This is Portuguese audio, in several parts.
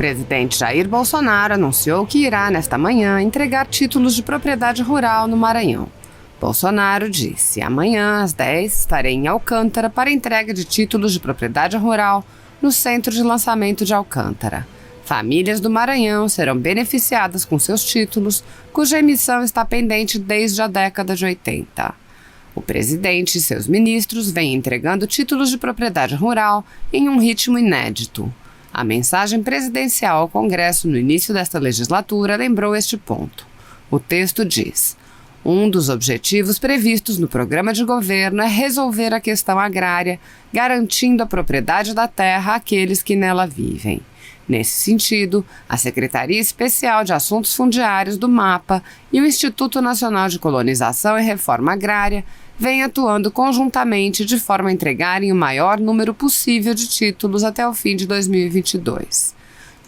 presidente Jair Bolsonaro anunciou que irá, nesta manhã, entregar títulos de propriedade rural no Maranhão. Bolsonaro disse: amanhã, às 10, estarei em Alcântara para entrega de títulos de propriedade rural no Centro de Lançamento de Alcântara. Famílias do Maranhão serão beneficiadas com seus títulos, cuja emissão está pendente desde a década de 80. O presidente e seus ministros vêm entregando títulos de propriedade rural em um ritmo inédito. A mensagem presidencial ao Congresso no início desta legislatura lembrou este ponto. O texto diz: um dos objetivos previstos no programa de governo é resolver a questão agrária, garantindo a propriedade da terra àqueles que nela vivem. Nesse sentido, a Secretaria Especial de Assuntos Fundiários do MAPA e o Instituto Nacional de Colonização e Reforma Agrária vêm atuando conjuntamente de forma a entregarem o maior número possível de títulos até o fim de 2022.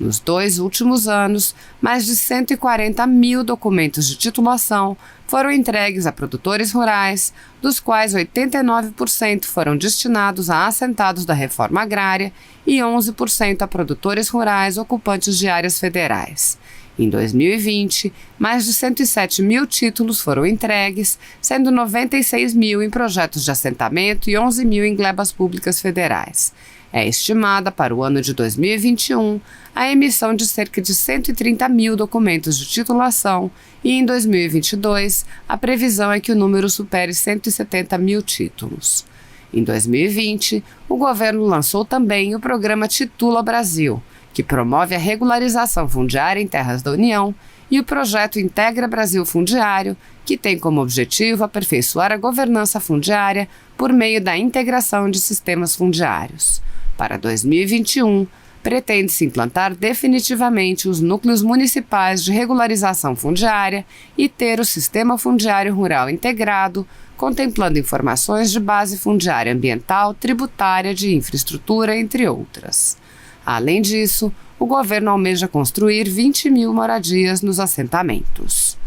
Nos 2 últimos anos, mais de 140 mil documentos de titulação foram entregues a produtores rurais, dos quais 89% foram destinados a assentados da reforma agrária e 11% a produtores rurais ocupantes de áreas federais. Em 2020, mais de 107 mil títulos foram entregues, sendo 96 mil em projetos de assentamento e 11 mil em glebas públicas federais. É estimada para o ano de 2021 a emissão de cerca de 130 mil documentos de titulação e, em 2022, a previsão é que o número supere 170 mil títulos. Em 2020, o governo lançou também o programa Titula Brasil, que promove a regularização fundiária em terras da União, e o projeto Integra Brasil Fundiário, que tem como objetivo aperfeiçoar a governança fundiária por meio da integração de sistemas fundiários. Para 2021, pretende-se implantar definitivamente os núcleos municipais de regularização fundiária e ter o Sistema Fundiário Rural integrado, contemplando informações de base fundiária ambiental, tributária, de infraestrutura, entre outras. Além disso, o governo almeja construir 20 mil moradias nos assentamentos.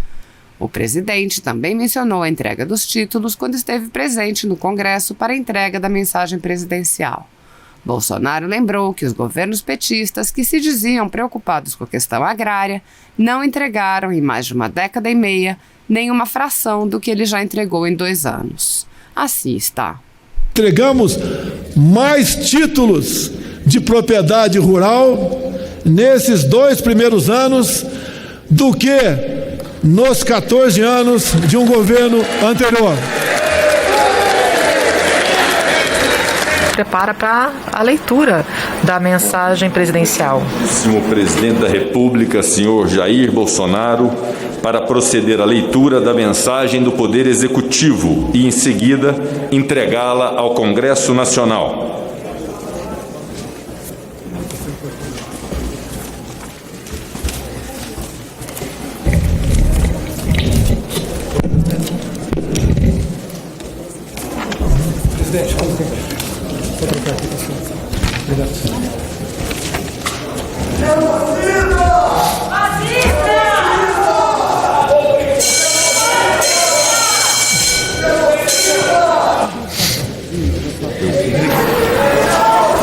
O presidente também mencionou a entrega dos títulos quando esteve presente no Congresso para a entrega da mensagem presidencial. Bolsonaro lembrou que os governos petistas, que se diziam preocupados com a questão agrária, não entregaram em mais de uma década e meia nem uma fração do que ele já entregou em 2 anos. Assim está. Entregamos mais títulos de propriedade rural nesses 2 primeiros anos do que nos 14 anos de um governo anterior. Prepara para a leitura da mensagem presidencial. Senhor Presidente da República, senhor Jair Bolsonaro, para proceder à leitura da mensagem do Poder Executivo e, em seguida, entregá-la ao Congresso Nacional.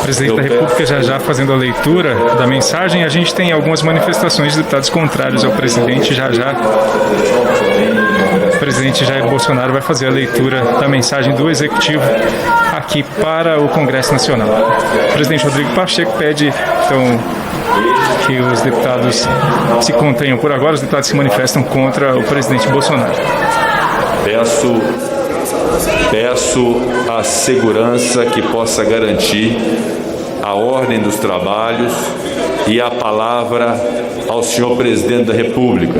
Presidente da República já fazendo a leitura da mensagem. A gente tem algumas manifestações de deputados contrários ao presidente. Já o presidente Jair Bolsonaro vai fazer a leitura da mensagem do Executivo aqui para o Congresso Nacional. O presidente Rodrigo Pacheco pede, então, que os deputados se contenham por agora, os deputados se manifestam contra o presidente Bolsonaro. Peço a segurança que possa garantir a ordem dos trabalhos e a palavra ao senhor presidente da República,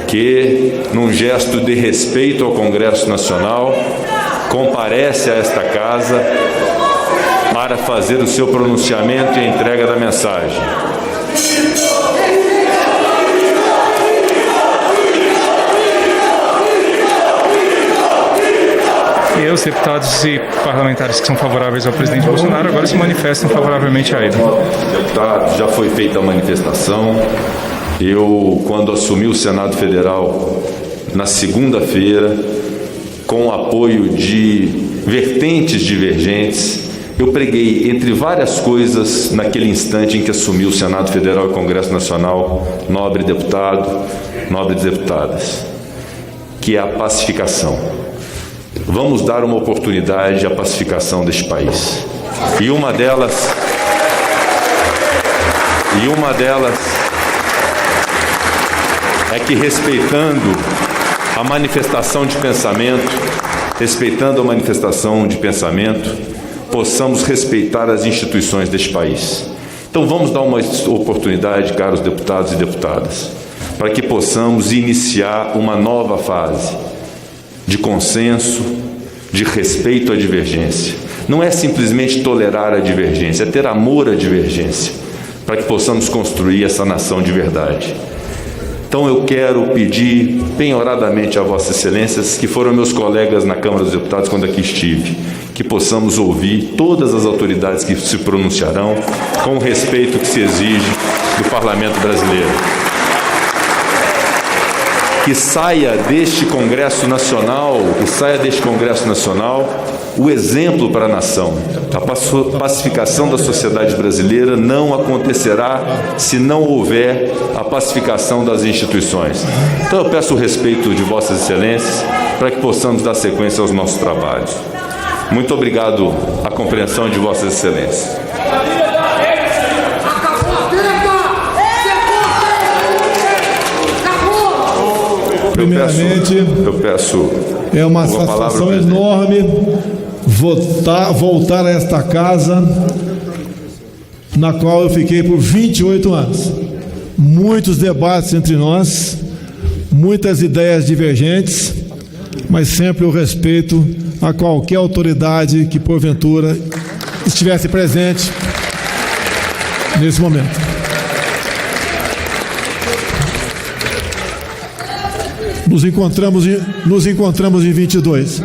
que, num gesto de respeito ao Congresso Nacional, comparece a esta casa para fazer o seu pronunciamento e a entrega da mensagem. E os deputados e parlamentares que são favoráveis ao presidente Bolsonaro agora se manifestam favoravelmente a ele. Deputado, já foi feita a manifestação. Eu, quando assumi o Senado Federal na segunda-feira, com o apoio de vertentes divergentes, eu preguei, entre várias coisas, naquele instante em que assumi o Senado Federal e o Congresso Nacional, nobre deputado, nobres deputadas, que é a pacificação. Vamos dar uma oportunidade à pacificação deste país. E uma delas é que, respeitando a manifestação de pensamento, possamos respeitar as instituições deste país. Então vamos dar uma oportunidade, caros deputados e deputadas, para que possamos iniciar uma nova fase de consenso, de respeito à divergência. Não é simplesmente tolerar a divergência, é ter amor à divergência, para que possamos construir essa nação de verdade. Então eu quero pedir penhoradamente a Vossas Excelências, que foram meus colegas na Câmara dos Deputados quando aqui estive, que possamos ouvir todas as autoridades que se pronunciarão com o respeito que se exige do Parlamento brasileiro. Que saia deste Congresso Nacional, o exemplo para a nação. A pacificação da sociedade brasileira não acontecerá se não houver a pacificação das instituições. Então eu peço o respeito de Vossas Excelências para que possamos dar sequência aos nossos trabalhos. Muito obrigado à compreensão de Vossas Excelências. Primeiramente, eu peço é uma satisfação enorme voltar a esta casa, na qual eu fiquei por 28 anos. Muitos debates entre nós, muitas ideias divergentes, mas sempre o respeito a qualquer autoridade que, porventura, estivesse presente nesse momento. Nos encontramos em 22.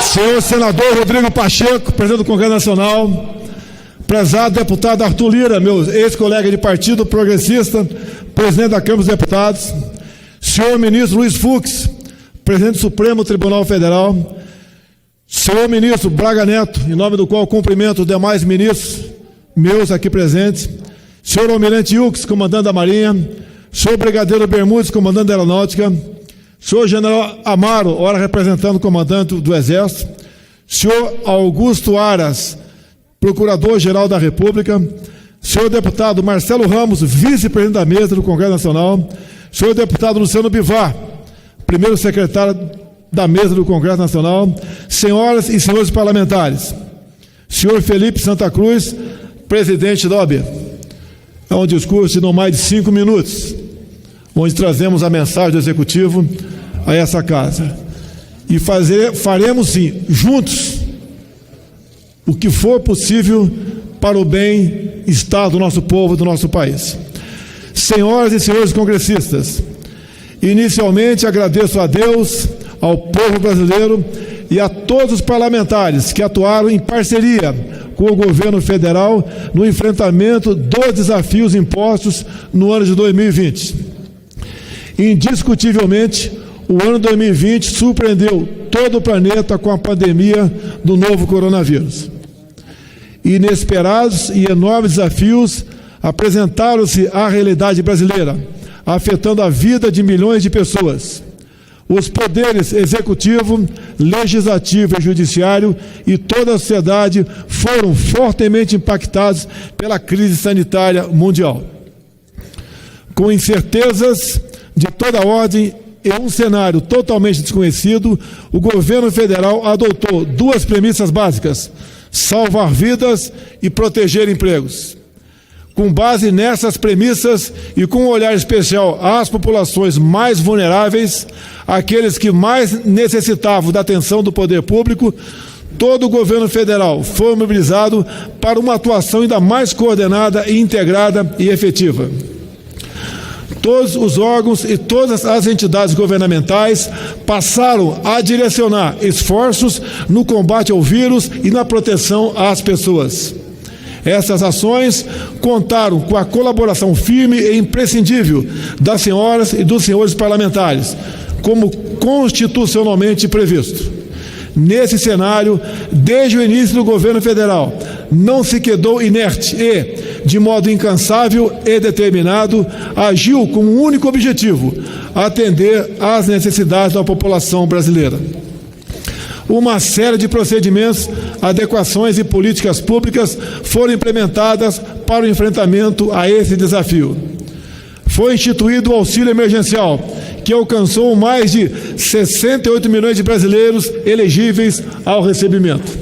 Senhor senador Rodrigo Pacheco, presidente do Congresso Nacional, prezado deputado Arthur Lira, meu ex-colega de partido progressista, presidente da Câmara dos Deputados, senhor ministro Luiz Fux, presidente do Supremo Tribunal Federal, senhor ministro Braga Neto, em nome do qual cumprimento os demais ministros meus aqui presentes, senhor almirante Ilques, comandante da Marinha, senhor brigadeiro Bermudes, comandante da Aeronáutica, senhor general Amaro, ora representando o comandante do Exército, senhor Augusto Aras, procurador-geral da República, senhor deputado Marcelo Ramos, vice-presidente da mesa do Congresso Nacional, senhor deputado Luciano Bivar, primeiro secretário da mesa do Congresso Nacional, senhoras e senhores parlamentares, senhor Felipe Santa Cruz, presidente da OAB. É um discurso de não mais de 5 minutos, onde trazemos a mensagem do Executivo a essa casa. E faremos, sim, juntos, o que for possível para o bem-estar do nosso povo e do nosso país. Senhoras e senhores congressistas, inicialmente agradeço a Deus, ao povo brasileiro e a todos os parlamentares que atuaram em parceria com o governo federal no enfrentamento dos desafios impostos no ano de 2020. Indiscutivelmente, o ano 2020 surpreendeu todo o planeta com a pandemia do novo coronavírus. Inesperados e enormes desafios apresentaram-se à realidade brasileira, afetando a vida de milhões de pessoas. Os poderes executivo, legislativo e judiciário e toda a sociedade foram fortemente impactados pela crise sanitária mundial. Com incertezas de toda ordem e um cenário totalmente desconhecido, o governo federal adotou 2 premissas básicas: salvar vidas e proteger empregos. Com base nessas premissas e com um olhar especial às populações mais vulneráveis, aqueles que mais necessitavam da atenção do poder público, todo o governo federal foi mobilizado para uma atuação ainda mais coordenada, integrada e efetiva. Todos os órgãos e todas as entidades governamentais passaram a direcionar esforços no combate ao vírus e na proteção às pessoas. Essas ações contaram com a colaboração firme e imprescindível das senhoras e dos senhores parlamentares, como constitucionalmente previsto. Nesse cenário, desde o início do governo federal, não se quedou inerte e, de modo incansável e determinado, agiu com um único objetivo: atender às necessidades da população brasileira. Uma série de procedimentos, adequações e políticas públicas foram implementadas para o enfrentamento a esse desafio. Foi instituído o auxílio emergencial, que alcançou mais de 68 milhões de brasileiros elegíveis ao recebimento.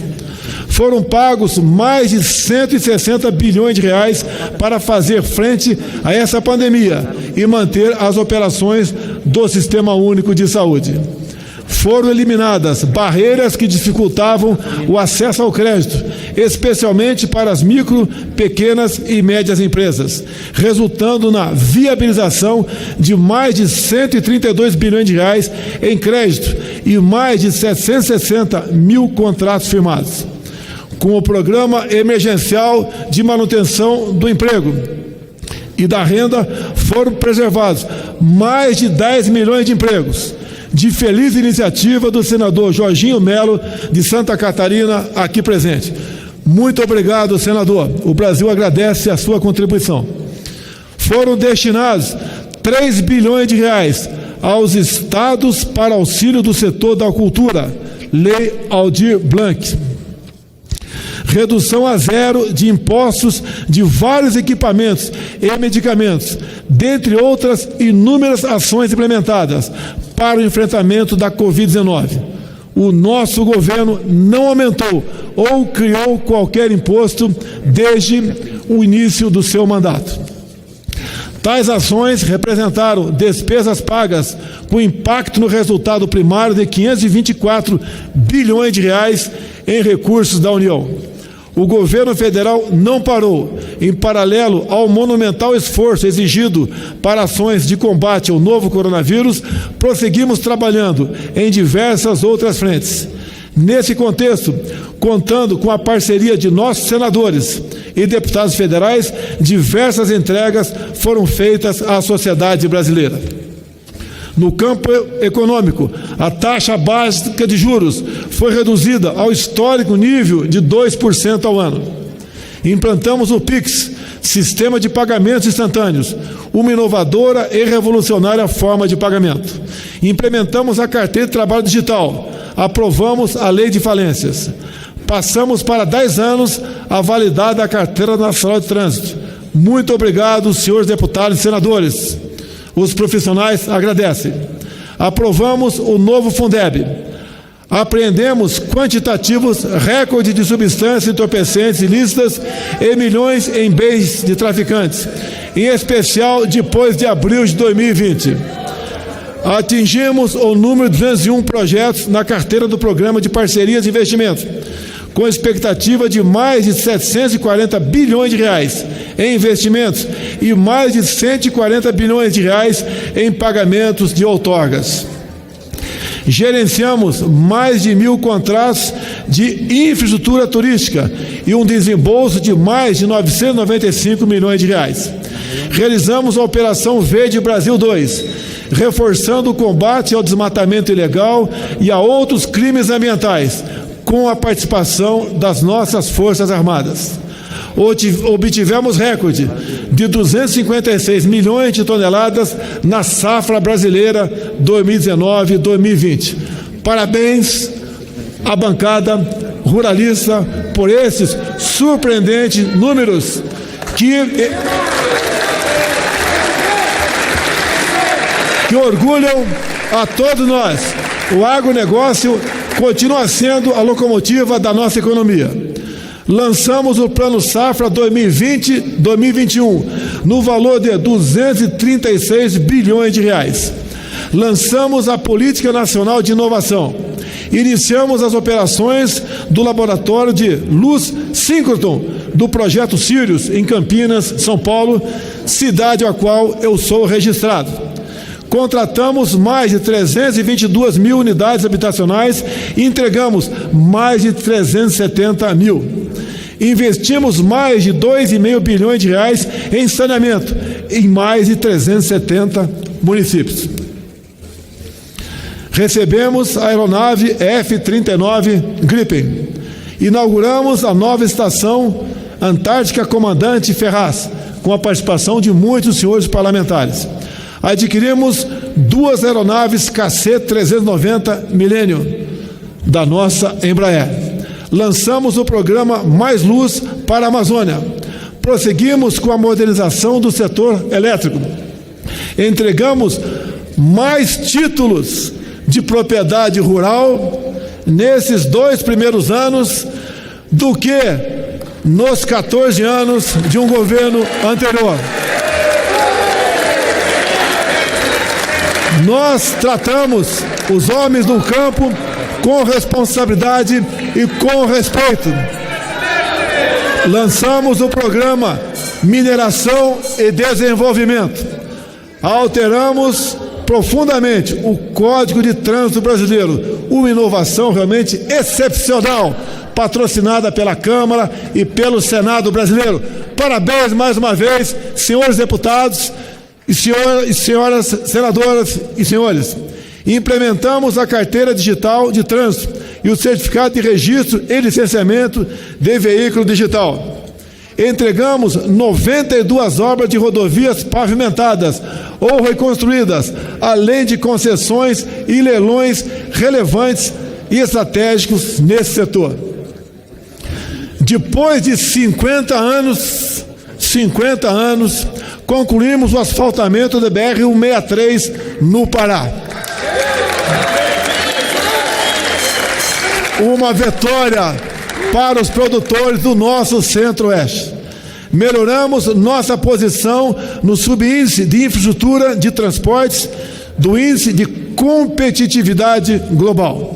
Foram pagos mais de 160 bilhões de reais para fazer frente a essa pandemia e manter as operações do Sistema Único de Saúde. Foram eliminadas barreiras que dificultavam o acesso ao crédito, especialmente para as micro, pequenas e médias empresas, resultando na viabilização de mais de 132 bilhões de reais em crédito e mais de 760 mil contratos firmados. Com o Programa Emergencial de Manutenção do Emprego e da Renda, foram preservados mais de 10 milhões de empregos, de feliz iniciativa do senador Jorginho Melo, de Santa Catarina, aqui presente. Muito obrigado, senador. O Brasil agradece a sua contribuição. Foram destinados 3 bilhões de reais aos estados para auxílio do setor da cultura, Lei Aldir Blanc. Redução a zero de impostos de vários equipamentos e medicamentos, dentre outras inúmeras ações implementadas para o enfrentamento da Covid-19. O nosso governo não aumentou ou criou qualquer imposto desde o início do seu mandato. Tais ações representaram despesas pagas com impacto no resultado primário de 524 bilhões de reais em recursos da União. O governo federal não parou. Em paralelo ao monumental esforço exigido para ações de combate ao novo coronavírus, prosseguimos trabalhando em diversas outras frentes. Nesse contexto, contando com a parceria de nossos senadores e deputados federais, diversas entregas foram feitas à sociedade brasileira. No campo econômico, a taxa básica de juros foi reduzida ao histórico nível de 2% ao ano. Implantamos o PIX, Sistema de Pagamentos Instantâneos, uma inovadora e revolucionária forma de pagamento. Implementamos a Carteira de Trabalho Digital, aprovamos a Lei de Falências. Passamos para 10 anos a validade da Carteira Nacional de Trânsito. Muito obrigado, senhores deputados e senadores. Os profissionais agradecem. Aprovamos o novo Fundeb. Apreendemos quantitativos recordes de substâncias entorpecentes ilícitas e milhões em bens de traficantes, em especial depois de abril de 2020. Atingimos o número de 201 projetos na carteira do Programa de Parcerias e Investimentos, com expectativa de mais de 740 bilhões de reais em investimentos e mais de 140 bilhões de reais em pagamentos de outorgas. Gerenciamos mais de 1.000 contratos de infraestrutura turística e um desembolso de mais de 995 milhões de reais. Realizamos a Operação Verde Brasil 2, reforçando o combate ao desmatamento ilegal e a outros crimes ambientais, com a participação das nossas Forças Armadas. Obtivemos recorde de 256 milhões de toneladas na safra brasileira 2019-2020. Parabéns à bancada ruralista por esses surpreendentes números que orgulham a todos nós. O agronegócio continua sendo a locomotiva da nossa economia. Lançamos o Plano Safra 2020-2021, no valor de 236 bilhões de reais. Lançamos a Política Nacional de Inovação. Iniciamos as operações do Laboratório de Luz Síncroton, do Projeto Sirius, em Campinas, São Paulo, cidade a qual eu sou registrado. Contratamos mais de 322 mil unidades habitacionais e entregamos mais de 370 mil. Investimos mais de 2,5 bilhões de reais em saneamento em mais de 370 municípios. recebemos a aeronave F-39 Gripen. Inauguramos a nova estação Antártica Comandante Ferraz, com a participação de muitos senhores parlamentares. Adquirimos 2 aeronaves KC-390 Millennium da nossa Embraer. Lançamos o programa Mais Luz para a Amazônia. Prosseguimos com a modernização do setor elétrico. Entregamos mais títulos de propriedade rural nesses 2 primeiros anos do que nos 14 anos de um governo anterior. Nós tratamos os homens do campo com responsabilidade e com respeito. Lançamos o programa Mineração e Desenvolvimento. Alteramos profundamente o Código de Trânsito Brasileiro, uma inovação realmente excepcional, patrocinada pela Câmara e pelo Senado brasileiro. Parabéns mais uma vez, senhores deputados e senhoras senadoras e senhores. Implementamos a carteira digital de trânsito e o certificado de registro e licenciamento de veículo digital. Entregamos 92 obras de rodovias pavimentadas ou reconstruídas, além de concessões e leilões relevantes e estratégicos nesse setor. Depois de 50 anos, concluímos o asfaltamento da BR-163 no Pará. Uma vitória para os produtores do nosso Centro-Oeste. Melhoramos nossa posição no subíndice de infraestrutura de transportes do Índice de Competitividade Global.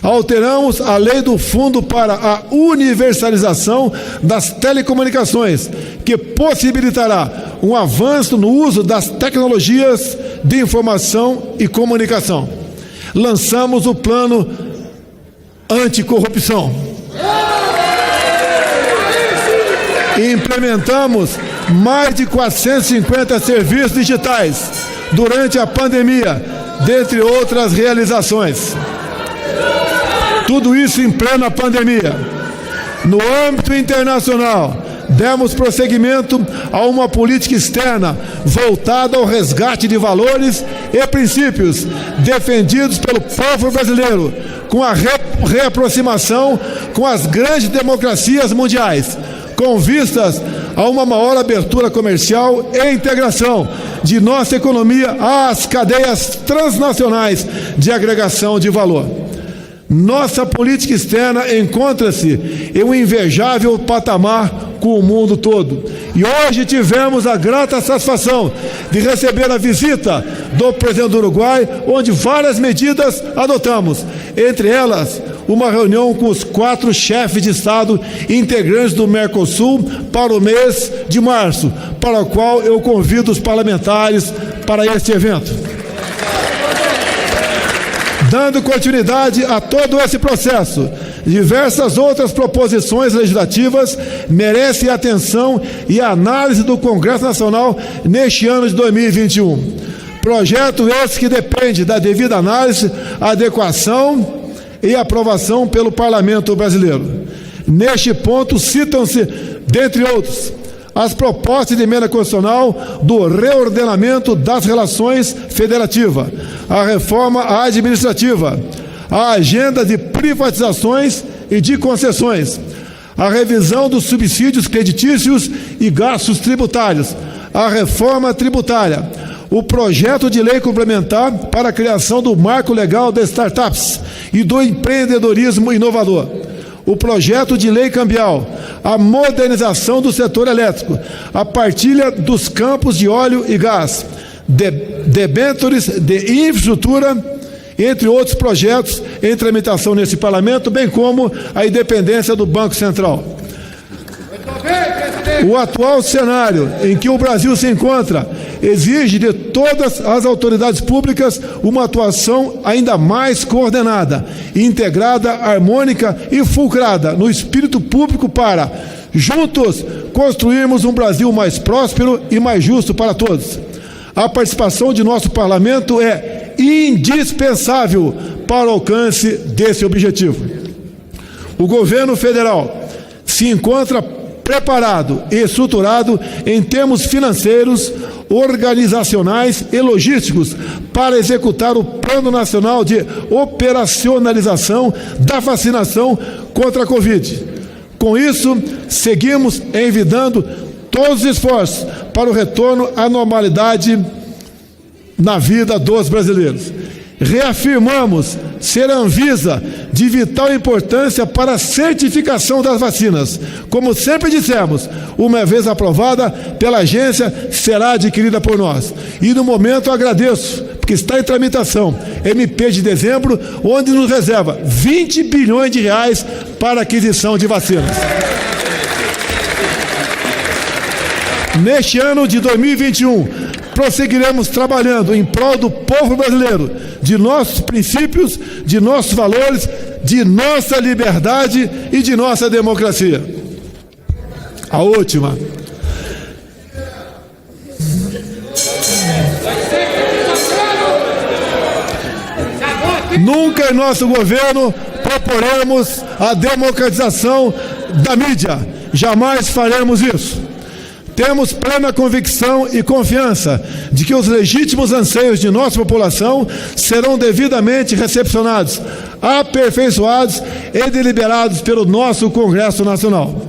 Alteramos a lei do Fundo para a Universalização das Telecomunicações, que possibilitará um avanço no uso das tecnologias de informação e comunicação. Lançamos o Plano Anticorrupção. Implementamos mais de 450 serviços digitais durante a pandemia, dentre outras realizações. Tudo isso em plena pandemia. No âmbito internacional, demos prosseguimento a uma política externa voltada ao resgate de valores e princípios defendidos pelo povo brasileiro, com a reaproximação com as grandes democracias mundiais, com vistas a uma maior abertura comercial e integração de nossa economia às cadeias transnacionais de agregação de valor. Nossa política externa encontra-se em um invejável patamar com o mundo todo. E hoje tivemos a grata satisfação de receber a visita do presidente do Uruguai, onde várias medidas adotamos, entre elas uma reunião com os 4 chefes de Estado integrantes do Mercosul para o mês de março, para o qual eu convido os parlamentares para este evento. Dando continuidade a todo esse processo, diversas outras proposições legislativas merecem atenção e análise do Congresso Nacional neste ano de 2021. Projeto esse que depende da devida análise, adequação e aprovação pelo Parlamento brasileiro. Neste ponto, citam-se, dentre outros, as propostas de emenda constitucional do reordenamento das relações federativas, a reforma administrativa, a agenda de privatizações e de concessões, a revisão dos subsídios creditícios e gastos tributários, a reforma tributária, o projeto de lei complementar para a criação do marco legal das startups e do empreendedorismo inovador, o projeto de lei cambial, a modernização do setor elétrico, a partilha dos campos de óleo e gás, debêntures de infraestrutura, entre outros projetos em tramitação nesse Parlamento, bem como a independência do Banco Central. O atual cenário em que o Brasil se encontra exige de todas as autoridades públicas uma atuação ainda mais coordenada, integrada, harmônica e fulcrada no espírito público para, juntos, construirmos um Brasil mais próspero e mais justo para todos. A participação de nosso Parlamento é indispensável para o alcance desse objetivo. O governo federal se encontra preparado e estruturado em termos financeiros, organizacionais e logísticos para executar o Plano Nacional de Operacionalização da Vacinação contra a Covid. Com isso, seguimos envidando todos os esforços para o retorno à normalidade na vida dos brasileiros. Reafirmamos ser a Anvisa de vital importância para a certificação das vacinas. Como sempre dissemos, uma vez aprovada pela agência, será adquirida por nós. E no momento eu agradeço, porque está em tramitação, MP de dezembro, onde nos reserva 20 bilhões de reais para aquisição de vacinas. Neste ano de 2021, prosseguiremos trabalhando em prol do povo brasileiro, de nossos princípios, de nossos valores, de nossa liberdade e de nossa democracia. A última. Nunca em nosso governo proporemos a democratização da mídia. Jamais faremos isso. Temos plena convicção e confiança de que os legítimos anseios de nossa população serão devidamente recepcionados, aperfeiçoados e deliberados pelo nosso Congresso Nacional.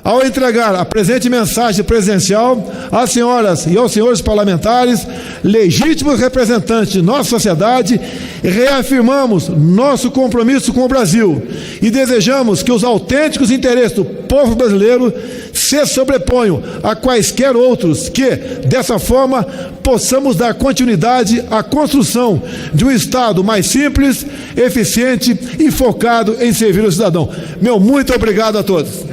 Ao entregar a presente mensagem presidencial às senhoras e aos senhores parlamentares, legítimos representantes de nossa sociedade, reafirmamos nosso compromisso com o Brasil e desejamos que os autênticos interesses do povo brasileiro se sobreponham a quaisquer outros, que, dessa forma, possamos dar continuidade à construção de um Estado mais simples, eficiente e focado em servir o cidadão. Meu muito obrigado a todos.